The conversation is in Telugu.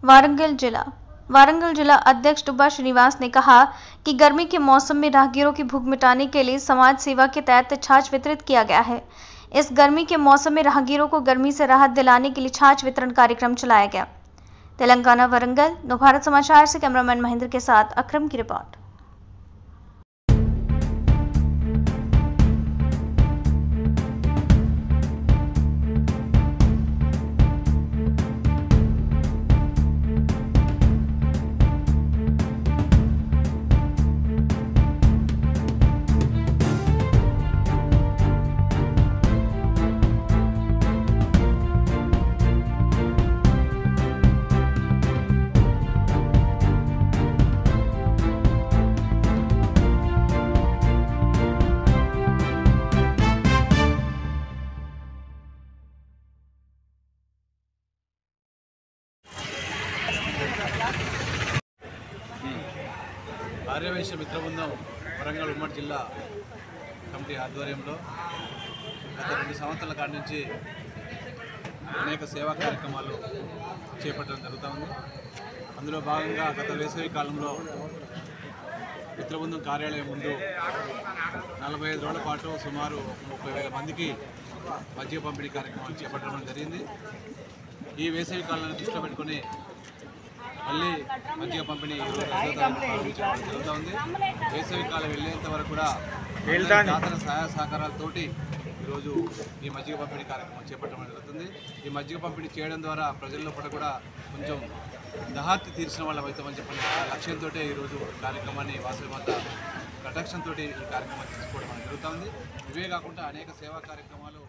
वारंगल जिला अध्यक्ष डुब्बा श्रीनिवास ने कहा कि गर्मी के मौसम में राहगीरों की भूख मिटाने के लिए समाज सेवा के तहत छाछ वितरित किया गया है। इस गर्मी के मौसम में राहगीरों को गर्मी से राहत दिलाने के लिए छाछ वितरण कार्यक्रम चलाया गया। तेलंगाना वरंगल नवभारत समाचार से कैमरामैन महेंद्र के साथ अक्रम की रिपोर्ट। ఆర్యవైశ్య మిత్ర బృందం వరంగల్ ఉమ్మడి జిల్లా కమిటీ ఆధ్వర్యంలో గత 2 సంవత్సరాల కాడి నుంచి అనేక సేవా కార్యక్రమాలు చేపట్టడం జరుగుతుంది। అందులో భాగంగా గత వేసవి కాలంలో మిత్ర బృందం కార్యాలయం ముందు 45 రోజుల పాటు సుమారు 30,000 మందికి మజ్జిగ పంపిణీ కార్యక్రమాలు చేపట్టడం జరిగింది। ఈ వేసవి కాలాన్ని దృష్టిలో పెట్టుకొని మళ్ళీ మజ్జిగ పంపిణీ ప్రారంభించడం జరుగుతుంది। వేసవి కాలం వెళ్ళేంత వరకు కూడా దాతల సహాయ సహకారాలతోటి ఈరోజు ఈ మజ్జిగ పంపిణీ కార్యక్రమం చేపట్టడం జరుగుతుంది। ఈ మజ్జిగ పంపిణీ చేయడం ద్వారా ప్రజల్లో కూడా కొంచెం దహార్తి తీర్చిన వాళ్ళ అవుతామని చెప్పిన లక్ష్యంతో ఈరోజు కార్యక్రమాన్ని వాసవి మాత కటాక్షంతో ఈ కార్యక్రమాన్ని తీసుకోవడం జరుగుతుంది। ఇవే కాకుండా అనేక సేవా కార్యక్రమాలు